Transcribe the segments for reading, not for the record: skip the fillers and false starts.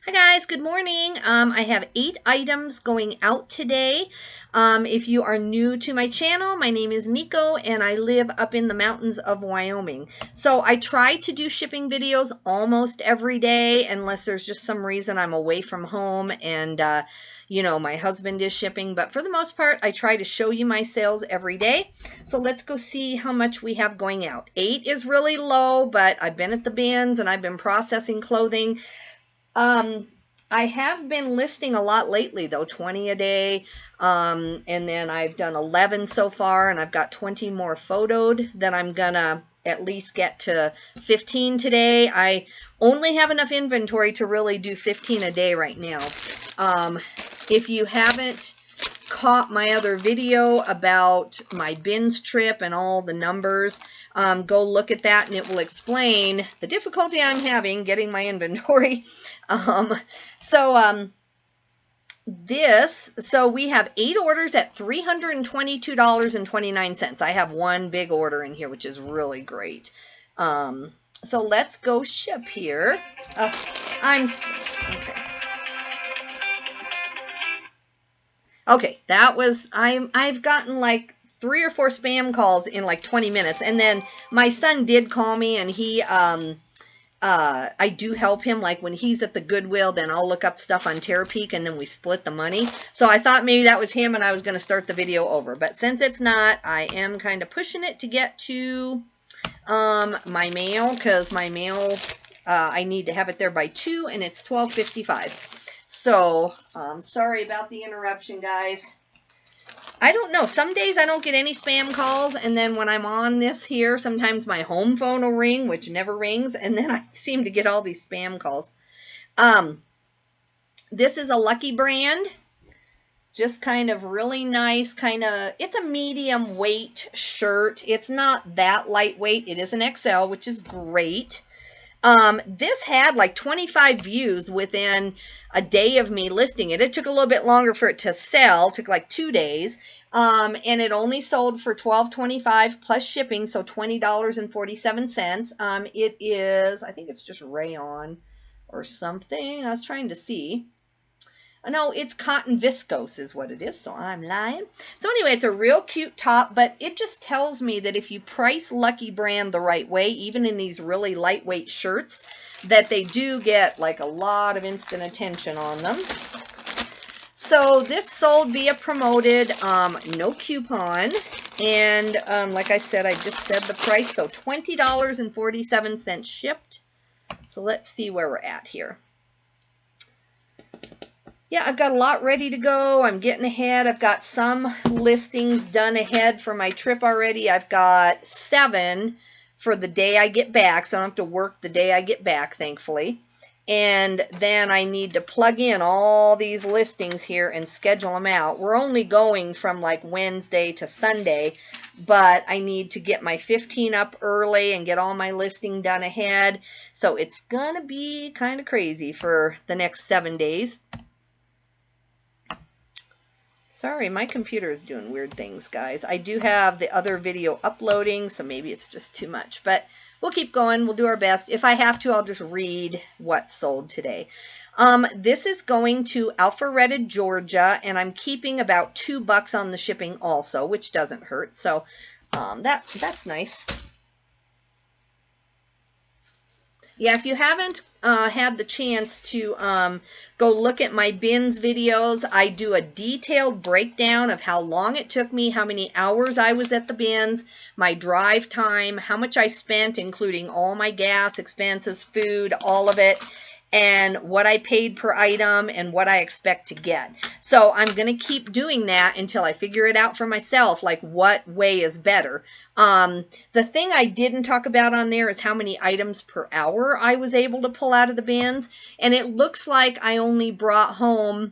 Hi guys, good morning. I have 8 items going out today. If you are new to my channel, my name is Nico and I live up in the mountains of Wyoming. So I try to do shipping videos almost every day unless there's just some reason I'm away from home and my husband is shipping. But for the most part, I try to show you my sales every day. So let's go see how much we have going out. 8 is really low, but I've been at the bins and I've been processing clothing. I have been listing a lot lately though, 20 a day. And then I've done 11 so far and I've got 20 more photoed that I'm gonna at least get to 15 today. I only have enough inventory to really do 15 a day right now. If you haven't caught my other video about my bins trip and all the numbers, go look at that and it will explain the difficulty I'm having getting my inventory. So we have 8 orders at $322.29. I have one big order in here, which is really great. So let's go ship here. Okay. Okay, that was, I've gotten like 3 or 4 spam calls in like 20 minutes. And then my son did call me and he, I do help him. Like when he's at the Goodwill, then I'll look up stuff on Terapeak and then we split the money. So I thought maybe that was him and I was going to start the video over. But since it's not, I am kind of pushing it to get to my mail because my mail, I need to have it there by 2 and it's 12:55. So, sorry about the interruption, guys. I don't know. Some days I don't get any spam calls, and then when I'm on this here, sometimes my home phone will ring, which never rings, and then I seem to get all these spam calls. This is a Lucky brand. Just kind of really nice, it's a medium weight shirt. It's not that lightweight. It is an XL, which is great. This had like 25 views within a day of me listing it. It took a little bit longer for it to sell. It took like 2 days. And it only sold for $12.25 plus shipping, so $20.47. It is, I think it's just rayon or something. I was trying to see. No, it's cotton viscose is what it is, so I'm lying. So anyway, it's a real cute top, but it just tells me that if you price Lucky brand the right way, even in these really lightweight shirts, that they do get like a lot of instant attention on them. So this sold via promoted, no coupon, and like I said, I just said the price, so $20.47 shipped. So let's see where we're at here. Yeah, I've got a lot ready to go. I'm getting ahead. I've got some listings done ahead for my trip already. I've got 7 for the day I get back, so I don't have to work the day I get back, thankfully. And then I need to plug in all these listings here and schedule them out. We're only going from like Wednesday to Sunday, but I need to get my 15 up early and get all my listing done ahead. So it's going to be kind of crazy for the next 7 days. Sorry, my computer is doing weird things, guys. I do have the other video uploading, so maybe it's just too much. But we'll keep going. We'll do our best. If I have to, I'll just read what sold today. This is going to Alpharetta, Georgia, and I'm keeping about $2 on the shipping also, which doesn't hurt. So that's nice. Yeah, if you haven't had the chance to go look at my bins videos, I do a detailed breakdown of how long it took me, how many hours I was at the bins, my drive time, how much I spent, including all my gas expenses, food, all of it, and what I paid per item and what I expect to get. So I'm going to keep doing that until I figure it out for myself, like what way is better. The thing I didn't talk about on there is how many items per hour I was able to pull out of the bins. And it looks like I only brought home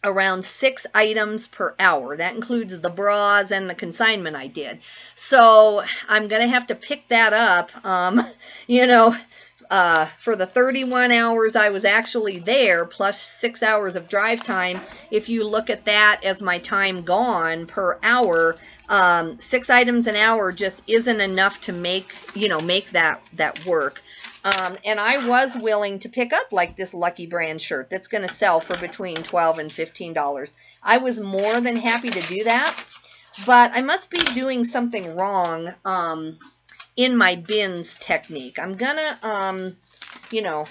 around 6 items per hour. That includes the bras and the consignment I did. So I'm going to have to pick that up, for the 31 hours I was actually there, plus 6 hours of drive time. If you look at that as my time gone per hour, 6 items an hour just isn't enough to make that work. And I was willing to pick up like this Lucky Brand shirt that's going to sell for between $12 and $15. I was more than happy to do that, but I must be doing something wrong in my bins technique. I'm going to, you know,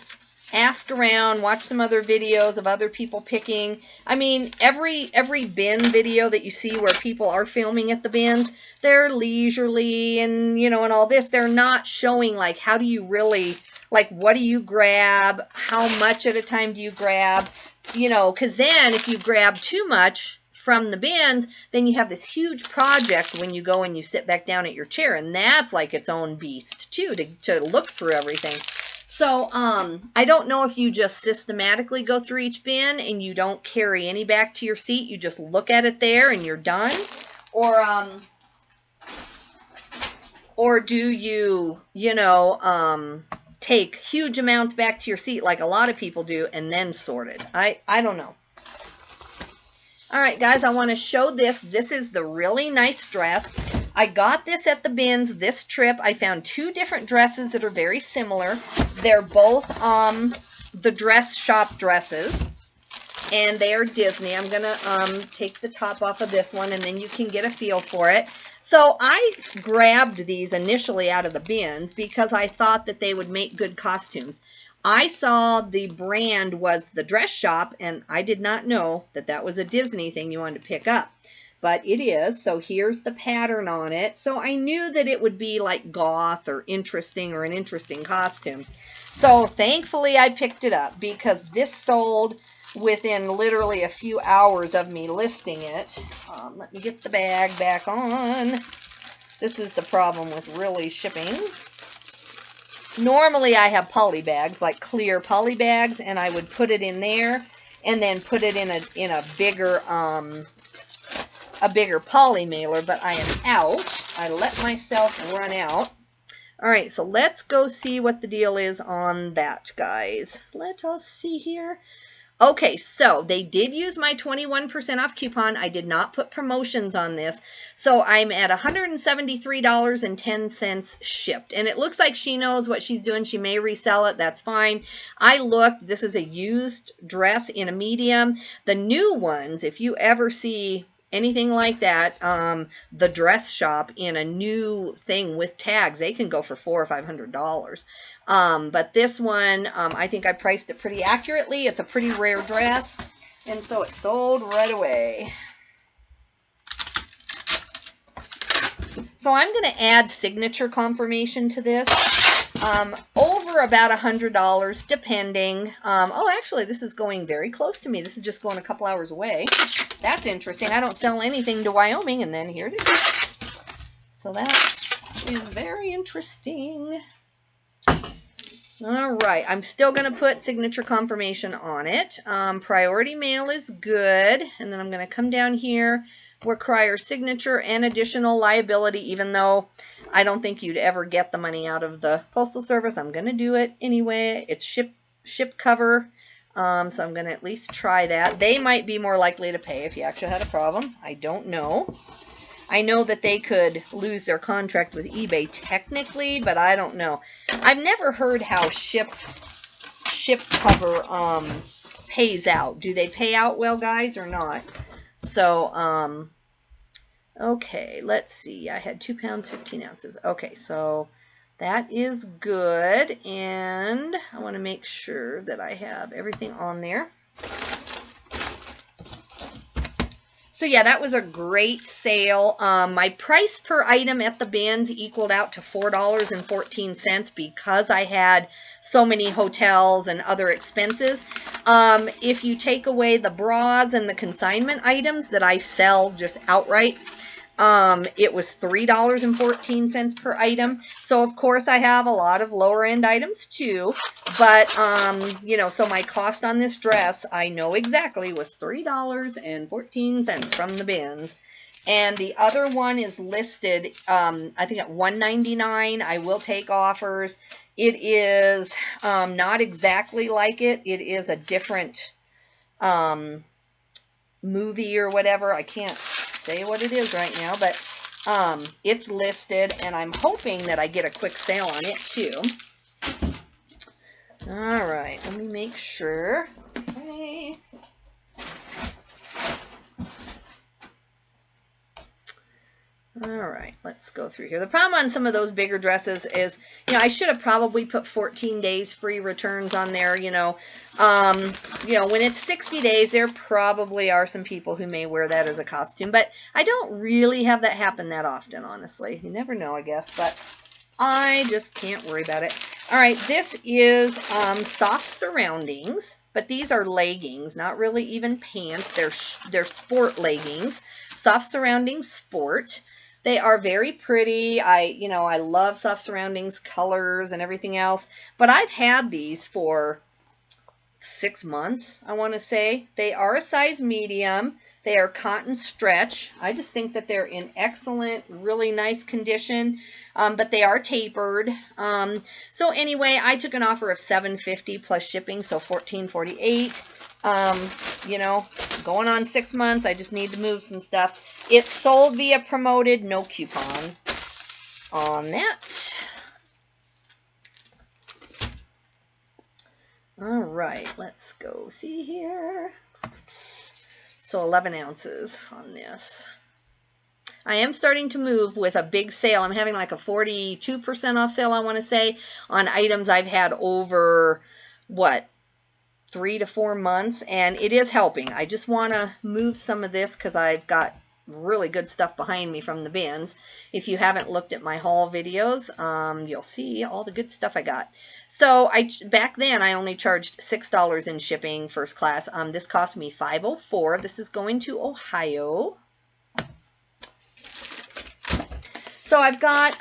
ask around, watch some other videos of other people picking. I mean, every bin video that you see where people are filming at the bins, they're leisurely and, you know, and all this. They're not showing, like, how do you really, like, what do you grab? How much at a time do you grab? You know, because then if you grab too much from the bins, then you have this huge project when you go and you sit back down at your chair. And that's like its own beast, too, to look through everything. So, I don't know if you just systematically go through each bin and you don't carry any back to your seat. You just look at it there and you're done. Or do you, you know, take huge amounts back to your seat like a lot of people do and then sort it. I don't know. All right, guys, I want to show this. This is the really nice dress. I got this at the bins this trip. I found two different dresses that are very similar. They're both the dress shop dresses, and they are Disney. I'm going to take the top off of this one, and then you can get a feel for it. So I grabbed these initially out of the bins because I thought that they would make good costumes. I saw the brand was the dress shop, and I did not know that that was a Disney thing you wanted to pick up. But it is, so here's the pattern on it. So I knew that it would be like goth or interesting or an interesting costume. So thankfully I picked it up because this sold within literally a few hours of me listing it. Let me get the bag back on. This is the problem with really shipping. Normally I have poly bags, like clear poly bags, and I would put it in there and then put it in a bigger poly mailer, but I am out. I let myself run out. All right, so let's go see what the deal is on that, guys. Let us see here. Okay, so they did use my 21% off coupon. I did not put promotions on this. So I'm at $173.10 shipped. And it looks like she knows what she's doing. She may resell it. That's fine. I looked. This is a used dress in a medium. The new ones, if you ever see anything like that, the dress shop in a new thing with tags, they can go for $400 or $500. But this one, I think I priced it pretty accurately. It's a pretty rare dress, and so it sold right away. So I'm going to add signature confirmation to this. Over about $100, depending. Oh, actually, this is going very close to me. This is just going a couple hours away. That's interesting. I don't sell anything to Wyoming, and then here it is. So that is very interesting. All right, I'm still going to put signature confirmation on it. Priority mail is good. And then I'm going to come down here, require signature and additional liability, even though I don't think you'd ever get the money out of the Postal Service. I'm going to do it anyway. It's ship cover, so I'm going to at least try that. They might be more likely to pay if you actually had a problem. I don't know. I know that they could lose their contract with eBay technically, but I don't know. I've never heard how ship cover pays out. Do they pay out well, guys, or not? So, okay, let's see. I had 2 pounds, 15 ounces. Okay, so that is good, and I want to make sure that I have everything on there. So yeah, that was a great sale. My price per item at the bins equaled out to $4.14 because I had so many hotels and other expenses. If you take away the bras and the consignment items that I sell just outright, it was $3.14 per item. So of course I have a lot of lower end items too, but you know, so my cost on this dress, I know exactly, was $3.14 from the bins. And the other one is listed, I think at $1.99. I will take offers. It is not exactly like it. It is a different movie or whatever. I can't say what it is right now, but it's listed, and I'm hoping that I get a quick sale on it too. All right, let me make sure. Okay. All right, let's go through here. The problem on some of those bigger dresses is, I should have probably put 14 days free returns on there, when it's 60 days, there probably are some people who may wear that as a costume, but I don't really have that happen that often, honestly. You never know, I guess, but I just can't worry about it. All right, this is soft surroundings, but these are leggings, not really even pants. They're sport leggings, soft surroundings sport. They are very pretty. I love soft surroundings, colors, and everything else. But I've had these for 6 months, I want to say. They are a size medium. They are cotton stretch. I just think that they're in excellent, really nice condition, but they are tapered. So anyway, I took an offer of $7.50 plus shipping, so $14.48. Going on 6 months. I just need to move some stuff. It's sold via promoted, no coupon on that. All right, let's go see here. So 11 ounces on this. I am starting to move with a big sale. I'm having like a 42% off sale, I want to say, on items I've had over, 3 to 4 months, and it is helping. I just want to move some of this because I've got really good stuff behind me from the bins. If you haven't looked at my haul videos, you'll see all the good stuff I got. So back then I only charged $6 in shipping first class. This cost me $5.04. This is going to Ohio. So I've got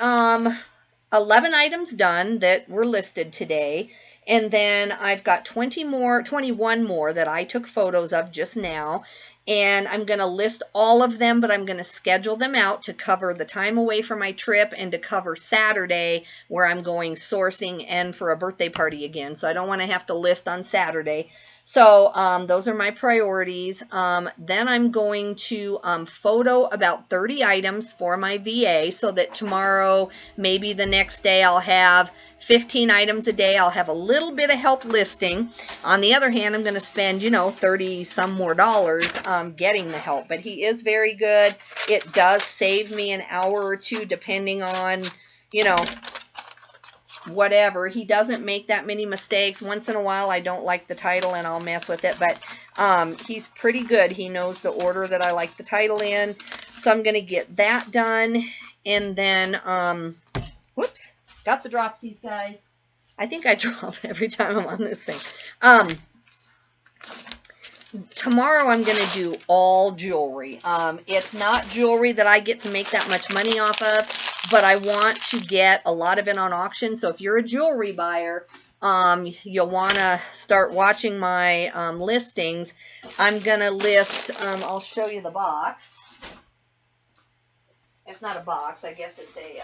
11 items done that were listed today. And then I've got 21 more that I took photos of just now. And I'm going to list all of them, but I'm going to schedule them out to cover the time away from my trip and to cover Saturday where I'm going sourcing and for a birthday party again. So I don't want to have to list on Saturday. So those are my priorities. Then I'm going to photo about 30 items for my VA so that tomorrow, maybe the next day, I'll have 15 items a day. I'll have a little bit of help listing. On the other hand, I'm going to spend, 30 some more dollars getting the help. But he is very good. It does save me an hour or two depending on, whatever. He doesn't make that many mistakes. Once in a while I don't like the title and I'll mess with it, but he's pretty good. He knows the order that I like the title in. So I'm going to get that done. And then, whoops, got the dropsies, guys. I think I drop every time I'm on this thing. Tomorrow I'm going to do all jewelry. It's not jewelry that I get to make that much money off of, but I want to get a lot of it on auction. So if you're a jewelry buyer, you'll want to start watching my listings. I'm going to list, I'll show you the box. It's not a box. I guess it's a...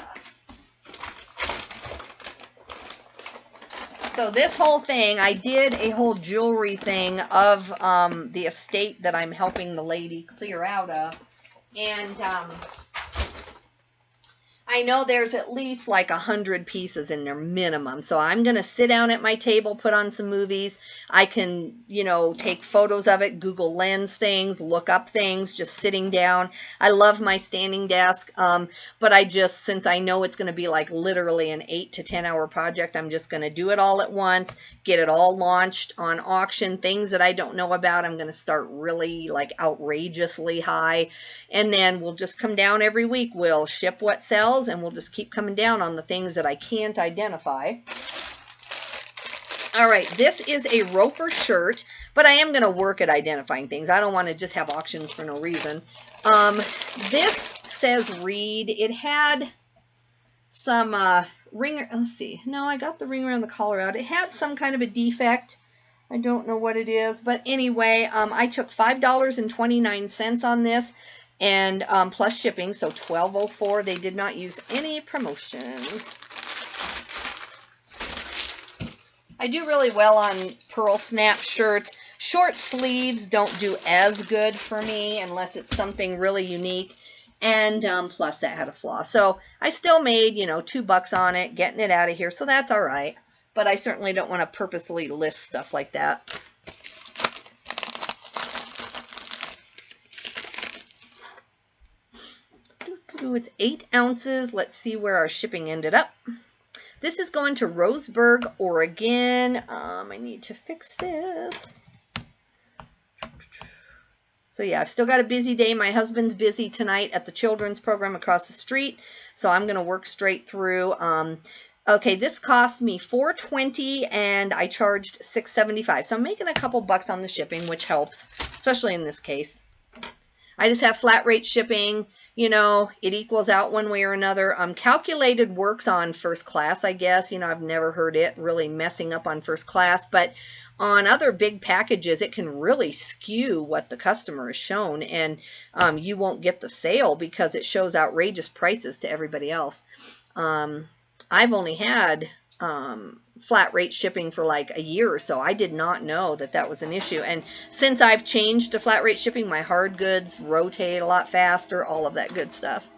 So this whole thing, I did a whole jewelry thing of the estate that I'm helping the lady clear out of. And I know there's at least like 100 pieces in there minimum. So I'm going to sit down at my table, put on some movies. I can, take photos of it, Google Lens things, look up things, just sitting down. I love my standing desk. But since I know it's going to be like literally an 8 to 10 hour project, I'm just going to do it all at once, get it all launched on auction. Things that I don't know about, I'm going to start really like outrageously high. And then we'll just come down every week. We'll ship what sells. And we'll just keep coming down on the things that I can't identify. All right, this is a Roper shirt, but I am going to work at identifying things. I don't want to just have auctions for no reason. This says Reed. It had some ring. Let's see. No, I got the ring around the collar out. It had some kind of a defect. I don't know what it is. But anyway, I took $5.29 on this. And plus shipping, so $12.04. They did not use any promotions. I do really well on pearl snap shirts. Short sleeves don't do as good for me unless it's something really unique. And plus that had a flaw. So I still made, $2 on it, getting it out of here. So that's all right. but I certainly don't want to purposely list stuff like that. It's 8 ounces. Let's see where our shipping ended up. This is going to Roseburg, Oregon. I need to fix this. So yeah, I've still got a busy day. My husband's busy tonight at the children's program across the street, so I'm going to work straight through. Okay, this cost me $4.20 and I charged $6.75. So I'm making a couple bucks on the shipping, which helps, especially in this case. I just have flat rate shipping. You know, it equals out one way or another. Calculated works on first class, I guess. You know, I've never heard it really messing up on first class, but on other big packages, it can really skew what the customer is shown, and you won't get the sale because it shows outrageous prices to everybody else. I've only had flat rate shipping for like a year or so. I did not know that that was an issue. And since I've changed to flat rate shipping, my hard goods rotate a lot faster, all of that good stuff.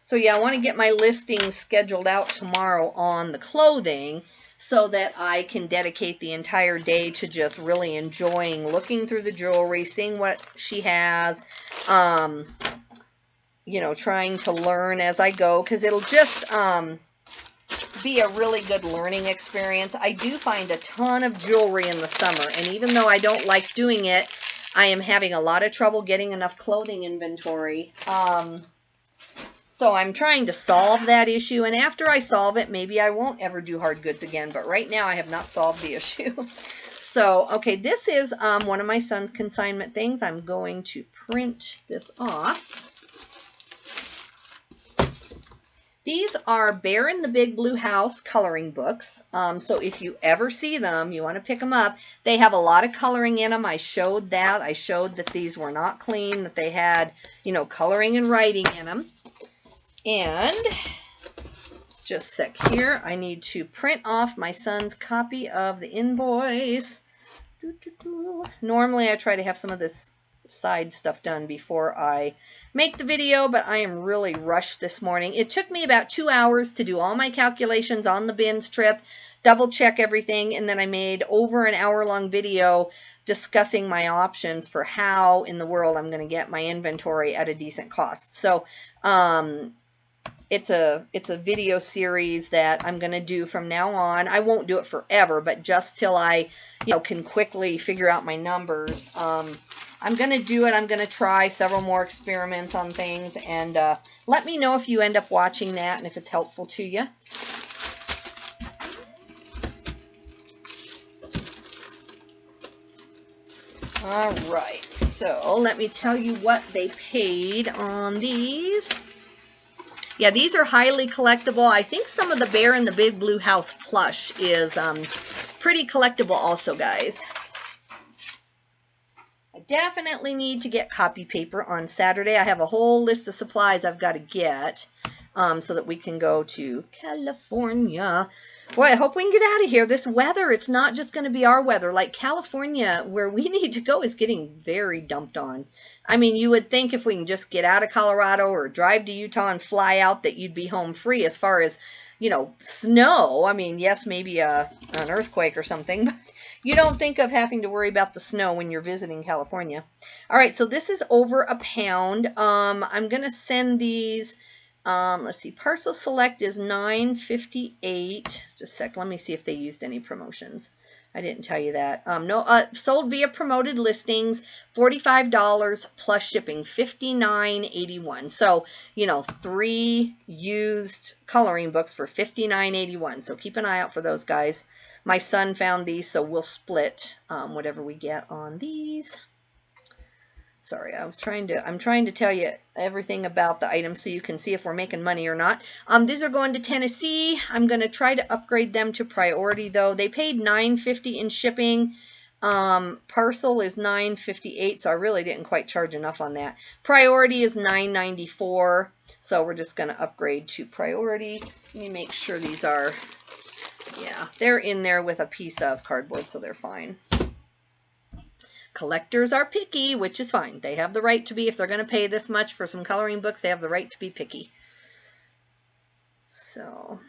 So yeah, I want to get my listings scheduled out tomorrow on the clothing so that I can dedicate the entire day to just really enjoying looking through the jewelry, seeing what she has, you know, trying to learn as I go, because it'll just be a really good learning experience. I do find a ton of jewelry in the summer, and even though I don't like doing it, I am having a lot of trouble getting enough clothing inventory. So I'm trying to solve that issue, and after I solve it, maybe I won't ever do hard goods again, but right now I have not solved the issue. So, okay, this is one of my son's consignment things. I'm going to print this off. These are Bear in the Big Blue House coloring books. So if you ever see them, you want to pick them up. They have a lot of coloring in them. I showed that. I showed that these were not clean, that they had, you know, coloring and writing in them. And just a sec here, I need to print off my son's copy of the invoice. Normally I try to have some of this side stuff done before I make the video, but I am really rushed this morning. It took me about 2 hours to do all my calculations on the bins trip, double check everything, and then I made over an hour-long video discussing my options for how in the world I'm going to get my inventory at a decent cost. So it's a video series that I'm going to do from now on. I won't do it forever, but just till I, you know, can quickly figure out my numbers. I'm going to do it. I'm going to try several more experiments on things, and let me know if you end up watching that and if it's helpful to you. All right, so let me tell you what they paid on these. Yeah, these are highly collectible. I think some of the Bear in the Big Blue House plush is pretty collectible also, guys. I definitely need to get copy paper on Saturday. I have a whole list of supplies I've got to get so that we can go to California. Boy, I hope we can get out of here. This weather, it's not just going to be our weather. Like California, where we need to go, is getting very dumped on. I mean, you would think if we can just get out of Colorado or drive to Utah and fly out that you'd be home free as far as, you know, snow. I mean, yes, maybe an earthquake or something, but you don't think of having to worry about the snow when you're visiting California. All right, so this is over £1. I'm going to send these... let's see, parcel select is $9.58. Just a sec, let me see if they used any promotions. I didn't tell you that. No, sold via promoted listings, $45 plus shipping, $59.81. So, you know, 3 used coloring books for $59.81. So keep an eye out for those, guys. My son found these, so we'll split whatever we get on these. Sorry, I'm trying to tell you everything about the items so you can see if we're making money or not. These are going to Tennessee. I'm going to try to upgrade them to priority, though. They paid $9.50 in shipping. Parcel is $9.58, so I really didn't quite charge enough on that. Priority is $9.94, so we're just going to upgrade to priority. Let me make sure these are, yeah, they're in there with a piece of cardboard, so they're fine. collectors are picky, which is fine. They have the right to be. If they're going to pay this much for some coloring books, they have the right to be picky. So,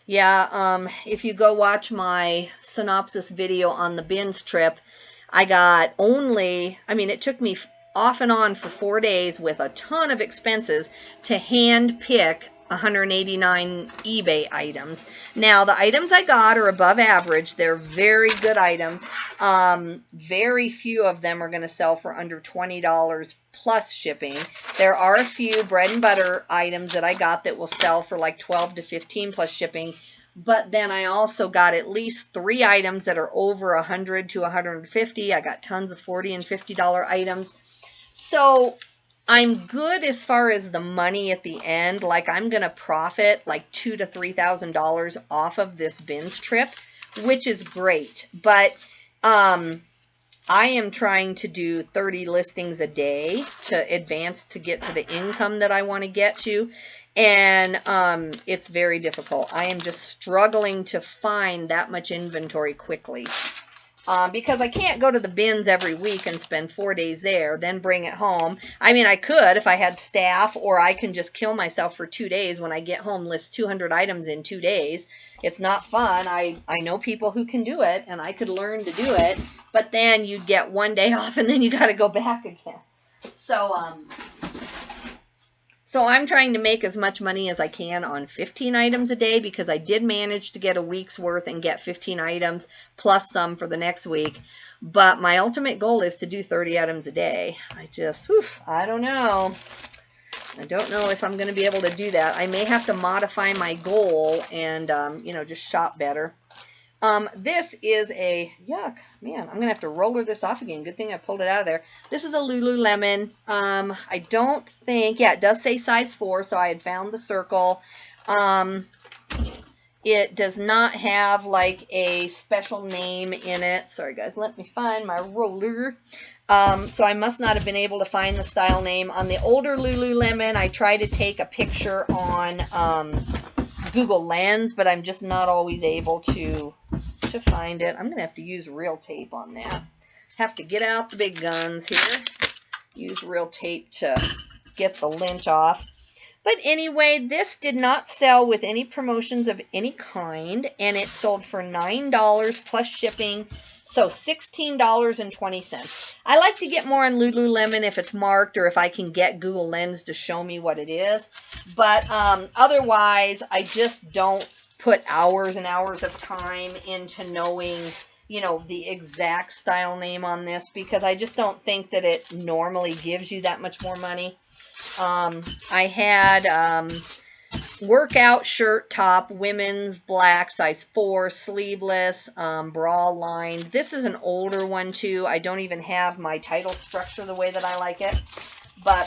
yeah, if you go watch my synopsis video on the bins trip, I got only, I mean, it took me off and on for 4 days with a ton of expenses to hand pick 189 eBay items. Now, the items I got are above average. They're very good items. Very few of them are going to sell for under $20 plus shipping. There are a few bread and butter items that I got that will sell for like 12 to 15 plus shipping. But then I also got at least 3 items that are over 100 to 150. I got tons of $40 and $50 items. So I'm good as far as the money at the end. Like, I'm going to profit like $2,000 to $3,000 off of this bins trip, which is great. But I am trying to do 30 listings a day to advance to get to the income that I want to get to. And it's very difficult. I am just struggling to find that much inventory quickly. Because I can't go to the bins every week and spend 4 days there, then bring it home. I mean, I could if I had staff, or I can just kill myself for 2 days when I get home, list 200 items in 2 days. It's not fun. I know people who can do it, and I could learn to do it, but then you'd get 1 day off, and then you got to go back again. So I'm trying to make as much money as I can on 15 items a day, because I did manage to get a week's worth and get 15 items plus some for the next week. But my ultimate goal is to do 30 items a day. I don't know. I don't know if I'm going to be able to do that. I may have to modify my goal and, just shop better. This is a, yuck, man, I'm going to have to roller this off again. Good thing I pulled it out of there. This is a Lululemon. I don't think, yeah, it does say size 4, so I had found the circle. It does not have like a special name in it. Sorry guys, let me find my roller. So I must not have been able to find the style name. On the older Lululemon, I tried to take a picture on Google Lens, but I'm just not always able to find it. I'm going to have to use real tape on that. Have to get out the big guns here. Use real tape to get the lint off. But anyway, this did not sell with any promotions of any kind, and it sold for $9 plus shipping, so $16.20. I like to get more on Lululemon if it's marked, or if I can get Google Lens to show me what it is. But otherwise, I just don't put hours and hours of time into knowing, the exact style name on this, because I just don't think that it normally gives you that much more money. I had workout shirt top, women's black, size 4, sleeveless, bra lined. This is an older one too. I don't even have my title structure the way that I like it. But,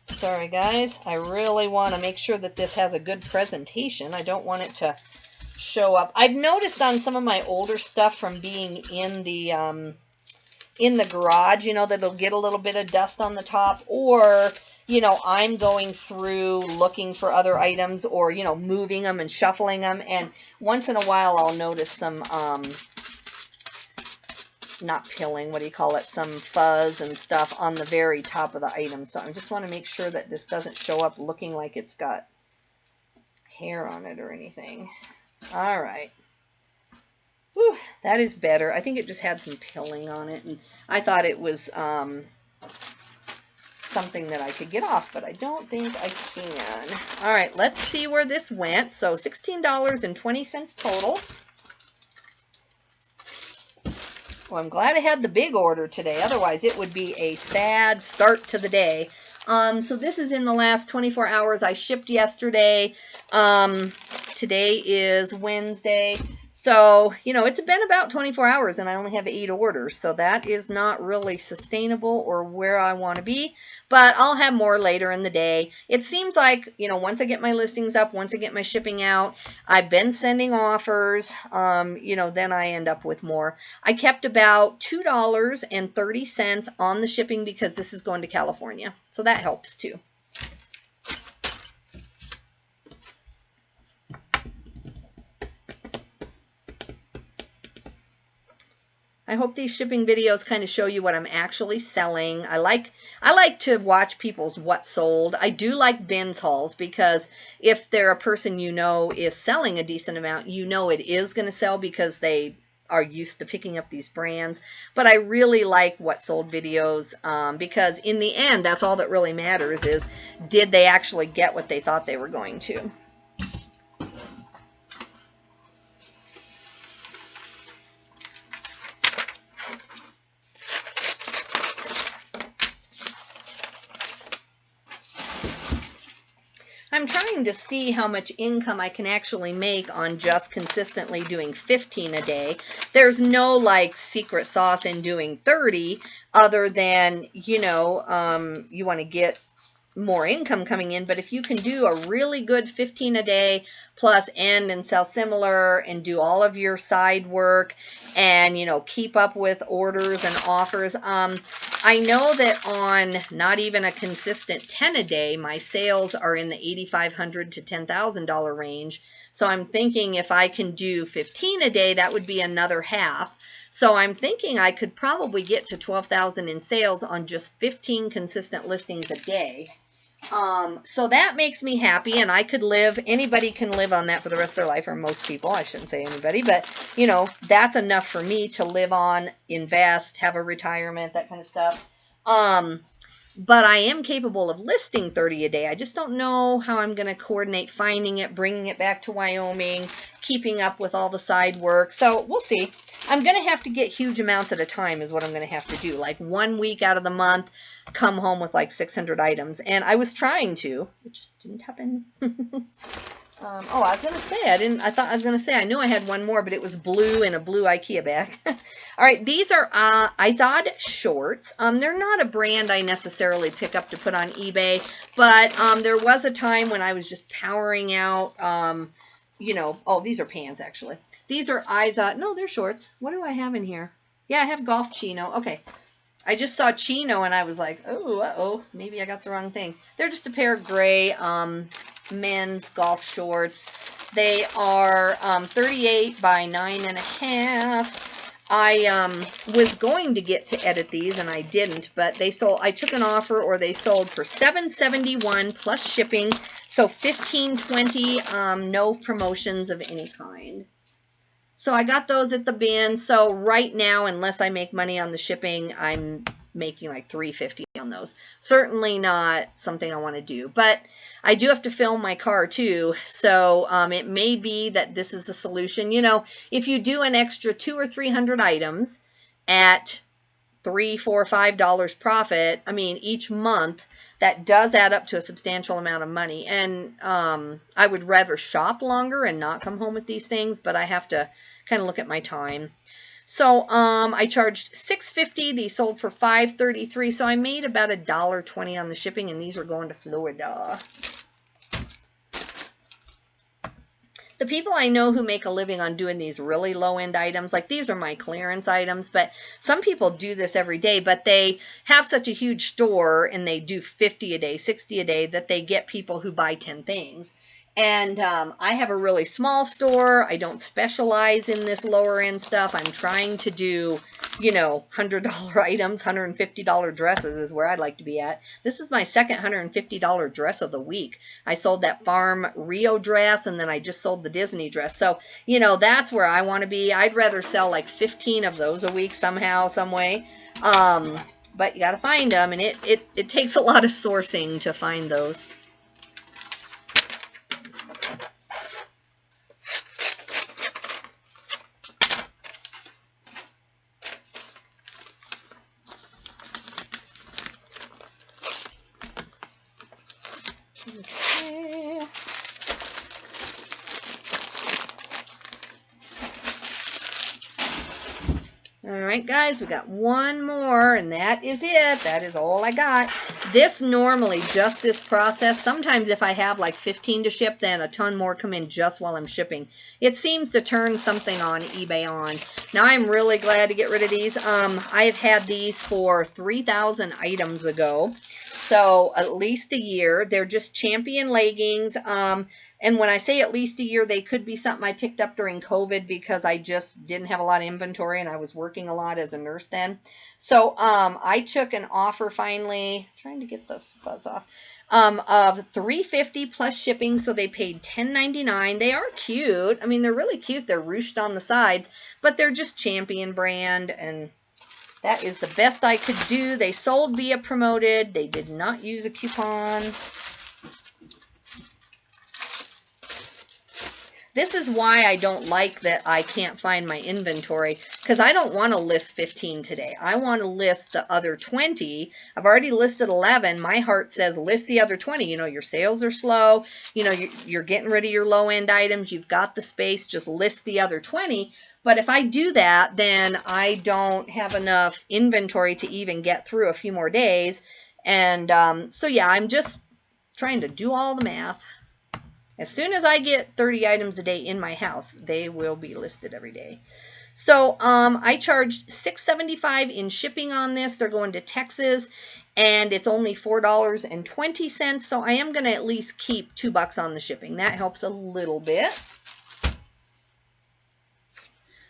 sorry guys, I really want to make sure that this has a good presentation. I don't want it to show up. I've noticed on some of my older stuff from being in the garage, that it'll get a little bit of dust on the top, or, I'm going through looking for other items, or, moving them and shuffling them, and once in a while I'll notice some, not pilling, what do you call it, some fuzz and stuff on the very top of the item. So I just want to make sure that this doesn't show up looking like it's got hair on it or anything. All right. Whew, that is better. I think it just had some pilling on it, and I thought it was something that I could get off, but I don't think I can. All right, let's see where this went. So $16.20 total. Well, I'm glad I had the big order today. Otherwise, it would be a sad start to the day. So this is in the last 24 hours. I shipped yesterday. Today is Wednesday. So, it's been about 24 hours and I only have 8 orders. So that is not really sustainable or where I want to be. But I'll have more later in the day. It seems like, once I get my listings up, once I get my shipping out, I've been sending offers, then I end up with more. I kept about $2.30 on the shipping because this is going to California. So that helps too. hope these shipping videos kind of show you what I'm actually selling. I like to watch people's what sold. I do like bins hauls because if they're a person you know is selling a decent amount, you know it is going to sell because they are used to picking up these brands. But I really like what sold videos because in the end, that's all that really matters is, did they actually get what they thought they were going to? I'm trying to see how much income I can actually make on just consistently doing 15 a day. There's no like secret sauce in doing 30 other than, you know, you want to get more income coming in. But if you can do a really good 15 a day plus end and sell similar and do all of your side work and, you know, keep up with orders and offers. I know that on not even a consistent 10 a day, my sales are in the $8,500 to $10,000 range. So I'm thinking if I can do 15 a day, that would be another half. So I'm thinking I could probably get to 12,000 in sales on just 15 consistent listings a day. So that makes me happy, and I could live, anybody can live on that for the rest of their life, or most people, I shouldn't say anybody, but you know, that's enough for me to live on, invest, have a retirement, that kind of stuff. But I am capable of listing 30 a day. I just don't know how I'm going to coordinate finding it, bringing it back to Wyoming, keeping up with all the side work. So we'll see. I'm going to have to get huge amounts at a time is what I'm going to have to do. Like 1 week out of the month, come home with like 600 items. And I was trying to. It just didn't happen. Oh, I was going to say, I knew I had one more, but it was blue in a blue IKEA bag. All right, these are Izod shorts. They're not a brand I necessarily pick up to put on eBay, but there was a time when I was just powering out, you know, oh, these are pants, actually. These are Izod. No, they're shorts. What do I have in here? Yeah, I have golf chino. Okay. I just saw chino, and I was like, oh, uh-oh, maybe I got the wrong thing. They're just a pair of gray men's golf shorts. They are 38 by 9.5. I was going to get to edit these, and I didn't, but they sold. I took an offer, or they sold for $7.71 plus shipping, so $15.20. No promotions of any kind. So I got those at the bin. So right now, unless I make money on the shipping, I'm making like $3.50 on those. Certainly not something I want to do, but I do have to film my car too. So it may be that this is a solution. You know, if you do an extra 200 or 300 items at $3, $4, $5 profit, I mean, each month, that does add up to a substantial amount of money. And I would rather shop longer and not come home with these things, but I have to kind of look at my time. So I charged $6.50. These sold for $5.33. So I made about $1.20 on the shipping, and these are going to Florida. The people I know who make a living on doing these really low-end items, like these are my clearance items, but some people do this every day, but they have such a huge store and they do 50 a day, 60 a day that they get people who buy 10 things. And I have a really small store. I don't specialize in this lower end stuff. I'm trying to do, you know, $100 items, $150 dresses is where I'd like to be at. This is my second $150 dress of the week. I sold that Farm Rio dress, and then I just sold the Disney dress. So, you know, that's where I want to be. I'd rather sell like 15 of those a week somehow, some way. But you got to find them, and it takes a lot of sourcing to find those. Okay. All right, guys, we got one more, and that is it. That is all I got. This normally, just this process, sometimes if I have like 15 to ship, then a ton more come in just while I'm shipping. It seems to turn something on eBay on. Now, I'm really glad to get rid of these. I have had these for 3,000 items ago. So at least a year. They're just Champion leggings. And when I say at least a year, they could be something I picked up during COVID because I just didn't have a lot of inventory and I was working a lot as a nurse then. So I took an offer finally, trying to get the fuzz off, of $3.50 plus shipping. So they paid $10.99. They are cute. I mean, they're really cute. They're ruched on the sides, but they're just Champion brand, and that is the best I could do. They sold via promoted. They did not use a coupon. This is why I don't like that I can't find my inventory, because I don't want to list 15 today. I want to list the other 20. I've already listed 11. My heart says list the other 20. You know, your sales are slow. You know, you're getting rid of your low-end items. You've got the space. Just list the other 20. But if I do that, then I don't have enough inventory to even get through a few more days. And so, yeah, I'm just trying to do all the math. As soon as I get 30 items a day in my house, they will be listed every day. So I charged $6.75 in shipping on this. They're going to Texas, and it's only $4.20. So I am going to at least keep $2 on the shipping. That helps a little bit.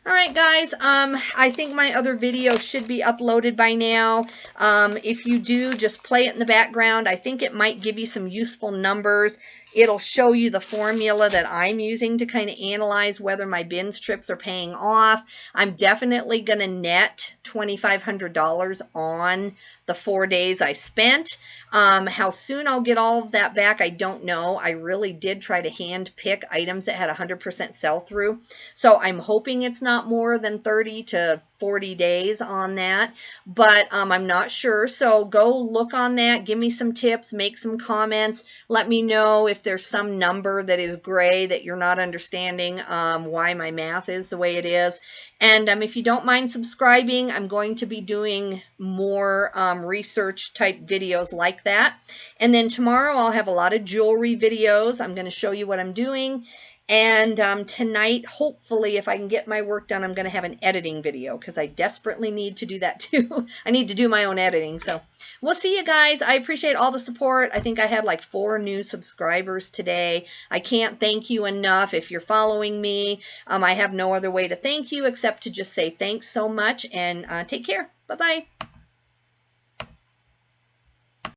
All right, guys, I think my other video should be uploaded by now. If you do, just play it in the background. I think it might give you some useful numbers. It'll show you the formula that I'm using to kind of analyze whether my bins trips are paying off. I'm definitely going to net $2,500 on the 4 days I spent. How soon I'll get all of that back, I don't know. I really did try to hand pick items that had 100% sell-through. So I'm hoping it's not more than 30 to 40 days on that, but I'm not sure. So go look on that. Give me some tips, make some comments. Let me know if there's some number that is gray that you're not understanding why my math is the way it is. And if you don't mind subscribing, I'm going to be doing more research type videos like that. And then tomorrow I'll have a lot of jewelry videos. I'm going to show you what I'm doing. And tonight, hopefully, if I can get my work done, I'm going to have an editing video because I desperately need to do that too. I need to do my own editing. So we'll see you guys. I appreciate all the support. I think I had like 4 new subscribers today. I can't thank you enough. If you're following me, I have no other way to thank you except to just say thanks so much, and take care. Bye-bye.